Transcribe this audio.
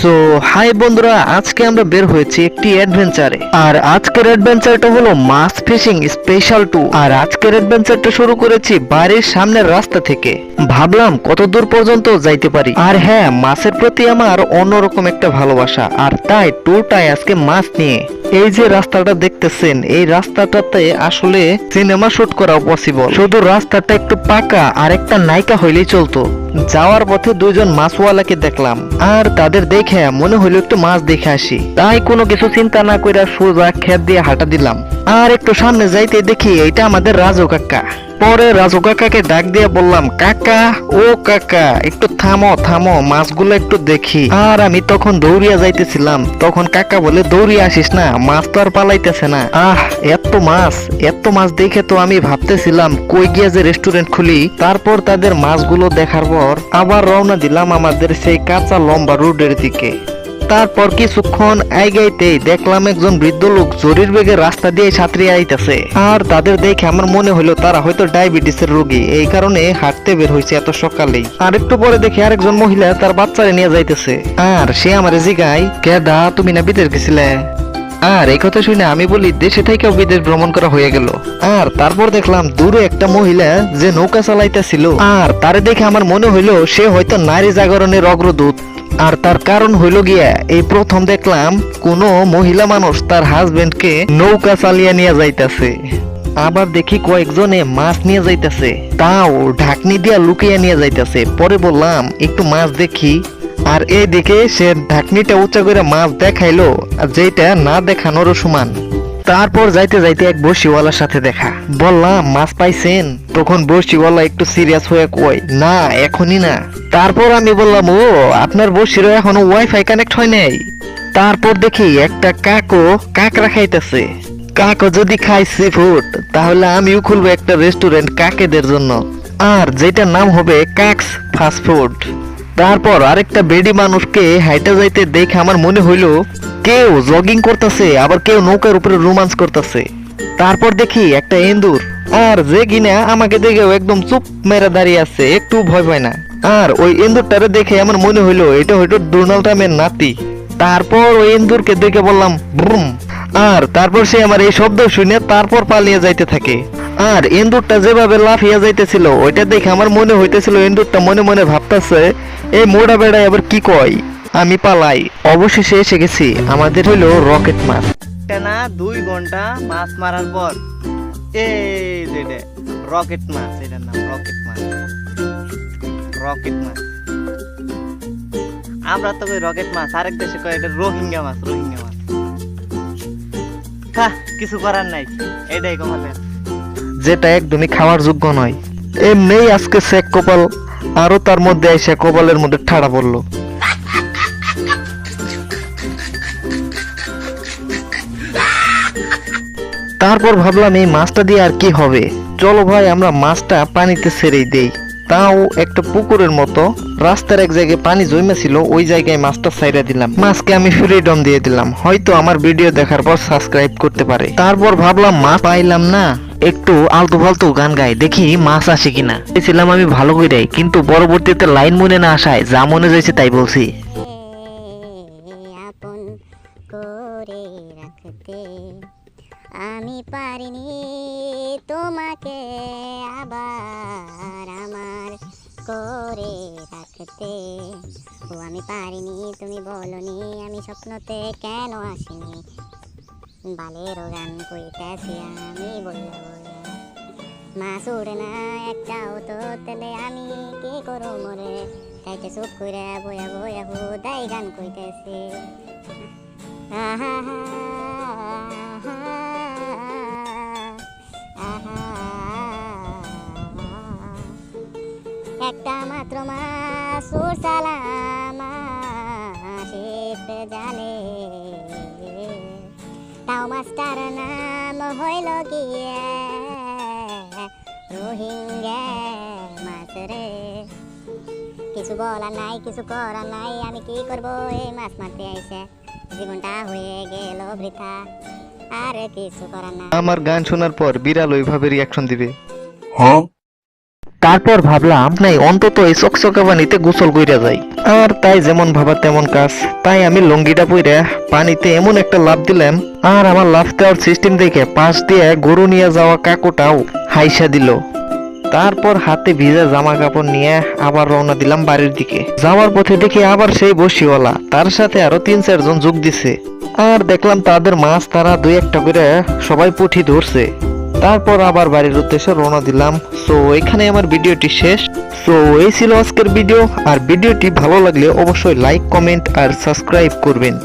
So high বন্ধুরা, আজকে আমরা বের হয়েছি একটি অ্যাডভেঞ্চারে। আর আজকের অ্যাডভেঞ্চারটা হলো মাছ ফিশিং স্পেশাল 2। আর আজকের অ্যাডভেঞ্চারটা শুরু করেছি বাড়ির সামনের রাস্তা থেকে। ভাবলাম কত দূর পর্যন্ত যাইতে পারি। আর হ্যাঁ, মাছের প্রতি আমার অন্যরকম একটা ভালোবাসা, আর তাই ট্যুরটাই আজকে মাছ নিয়ে। এই যে রাস্তাটা দেখতেছেন, এই রাস্তাটাতে আসলে সিনেমা শুট করা পসিবল। শুধু রাস্তাটা একটু পাকা আর একটা নায়িকা হইলেই চলতো। যাওয়ার পথে দুইজন মাছওয়ালাকে দেখলাম, আর তাদের দেখে মনে হইলো একটু মাছ দেখে আসি। তাই কোনো কিছু চিন্তা না কইরা সোজা ক্ষেত দিয়ে হাঁটা দিলাম। আর একটু সামনে যাইতে দেখি এটা আমাদের রাজু কাকা। পরে রাজু কাকাকে ডাক দিয়ে বললাম, কাকা ও কাকা, একটু থামো থামো, মাছগুলো একটু দেখি। আর আমি তখন দৌড়িয়া যাইতেছিলাম, তখন কাকা বলে, দৌড়িয়ে আসিস না, মাছ তো আর পালাইতেছে না। এত মাছ দেখে তো আমি ভাবতেছিলাম কই গিয়ে যে রেস্টুরেন্ট খুলি। তারপর তাদের মাছগুলো দেখার পর আবার রওনা দিলাম আমাদের সেই কাঁচা লম্বা রোডের দিকে। তারপর কিছুক্ষণ আগাইতেই দেখলাম একজন বৃদ্ধ লোক জরির বেগে রাস্তা দিয়ে সাঁতরিয়ে আইতেছে। আর তাদের দেখে আমার মনে হলো তারা হয়তো ডায়াবেটিসের রোগী, এই কারণে হাঁটতে বের হয়েছে এত সকালেই। আর একটু পরে দেখি আরেকজন মহিলা তার বাচ্চারে নিয়ে যাইতেছে। আর সে আমারে জিগায়, কেডা তুমি না বিদেশ গেছিলে? আর এই কথা শুনে আমি বলি, দেশে থেকেও বিদেশ ভ্রমণ করা হয়ে গেল। আর তারপর দেখলাম দূরে একটা মহিলা যে নৌকা চালাইতেছিল। আর তারে দেখে আমার মনে হইলো সে হয়তো নারী জাগরণের অগ্রদূত। আর তার কারণ হইল গিয়া, এই প্রথম দেখলাম কোন মহিলা মানুষ তার হাজবেন্ডকে নৌকা চালিয়ে নিয়ে যাইতেছে। আবার দেখি কয়েকজনে মাছ নিয়ে যাইতেছে, তাও ঢাকনি দিয়া লুকিয়ে নিয়ে যাইতেছে। পরে বললাম একটু মাছ দেখি। আর এইদিকে সে ঢাকনিটা উঁচা করে মাছ দেখাইলো, যেটা না দেখানোরও সমান। তারপর যাইতে যাইতে এক বড়শিওয়ালার সাথে দেখা। বললাম, মাছ পাইছেন? তখন বড়শিওয়ালা একটু সিরিয়াস হয়ে কয়, না এখনই না। তারপর আমি বললাম, ও আপনার বড়শির এখনো ওয়াইফাই কানেক্ট হয় নাই? তারপর দেখি একটা কাকড়া খাইতেছে। কাকও যদি খায় সি ফুড, তাহলে আমিও খুলবো একটা রেস্টুরেন্ট কাকেদের জন্য, আর যেটার নাম হবে কাকস ফাস্ট ফুড। তারপর আরেকটা বেডি মানুষকে হাইটা যাইতে দেখে আমার মনে হইলো কেউ জগিং করতেছে, আবার কেউ নৌকার উপরে রোমান্স করতেছে। তারপর দেখি একটা এন্দুর, আর যে কিনা আমাকে দেখেও একদম চুপ মেরে দাঁড়িয়ে আছে, একটু ভয় পায় না। আর ওই এন্দুরটারে দেখে আমার মনে হইলো এটা হয়তো ডোনাল্ড ট্রাম্পের নাতি। তারপর ওই এন্দুরকে দেখে বললাম ব্রুম। আর তারপর সে আমার এই শব্দ শুনে তারপর পালিয়ে যাইতে থাকে। আর এন্দুরটা যেভাবে লাফিয়া যাইতেছিল, ওইটা দেখে আমার মনে হইতেছিল এন্দুরটা মনে মনে ভাবতেছে, এই মোড়া বেড়ায় আবার কি কয়, আমি পালাই। অবশেষে এসে গেছি, আমাদের হইলো রকেট মাছ। না 2 ঘন্টা মাছ মারার পর এই যে রকেট মাছ, এটার নাম রকেট মাছ। আমরা তো কই রকেট মাছ, আরেক দেশে কয় এটা রোহিঙ্গা মাছ। কিছু করার নাই, এটাই কমাতে, যেটা একদমই খাওয়ার যোগ্য নয়। এমনি আজকে শেক কপাল, আরো তার মধ্যে এসে কপালের মধ্যে ঠাড়া পড়লো। তারপর ভাবলাম এই মাছটা দিয়ে আর কি হবে, চলো ভাই আমরা মাছটা পানিতে ছেড়েই দেই। তাও একটা পুকুরের মতো রাস্তার এক জায়গায় পানি জমে ছিল, ওই জায়গায় মাছটা ছাইড়া দিলাম। মাছকে আমি ফ্রিডম দিয়ে দিলাম, হয়তো আমার ভিডিও দেখার পর সাবস্ক্রাইব করতে পারে। তারপর ভাবলাম মাছ পাইলাম না, একটু আলতু ফালতু গান গাই, দেখি মাছ আসে কিনা। ছিলাম আমি ভালো করে, কিন্তু পরবর্তীতে লাইন মনে না আসায় যা মনে যাইছে তাই বলছি। আপন করে রাখতে আমি পারিনি তোমাকে আবার আমার করে রাখতে। ও আমি পারিনি, তুমি বলনি, আমি স্বপ্নতে কেন আসিনি। বালের গান কইতেছি আমি বললে মাছ উড়ে না একটাও তো, তেলে আমি কি করো মরে। তাইতে চুপ করে বয়া বয়া হুদাই গান কইতেছি। আহা একটা মাত্র মাছ সুর সালাম জানে, তাও মাস্টার নাম হইল গিয়ে রোহিঙ্গা মাছ রে। কিছু বলার নাই, কিছু করার নাই, আমি কি করবো এই মাছ মারতে আইসে, জীবনটা হয়ে গেল বৃথা, আর কিছু করার নাই। আমার গান শোনার পর বিড়াল ওইভাবে রিয়াকশন দিবে। তারপর ভাবলাম নাই অন্তত এই চকচকা পানিতে গোসল কইরা যাই। আর তাই যেমন ভাবা তেমন কাজ, তাই আমি লুঙ্গিটা পইরা পানিতে এমন একটা লাফ দিলাম, আর আমার লাফ দেওয়ার সিস্টেম দেখে পাশ দিয়ে গরু নিয়ে যাওয়া কাকুটাও হাইসা দিল। তারপর হাতে ভিজা জামা কাপড় নিয়ে আবার রওনা দিলাম বাড়ির দিকে। যাওয়ার পথে দেখি আবার সেই বসিওয়ালা, তার সাথে আরো 3-4 জন যোগ দিছে। আর দেখলাম তাদের মাছ তারা 2-1টা করে সবাই পুঁটি ধরছে। তারপর আবার বাড়ির উদ্দেশ্যে রওনা দিলাম। সো এখানে আমার ভিডিওটি শেষ। সো এই ছিল আজকের ভিডিও। আর ভিডিওটি ভালো লাগলে অবশ্যই লাইক, কমেন্ট আর সাবস্ক্রাইব করবেন।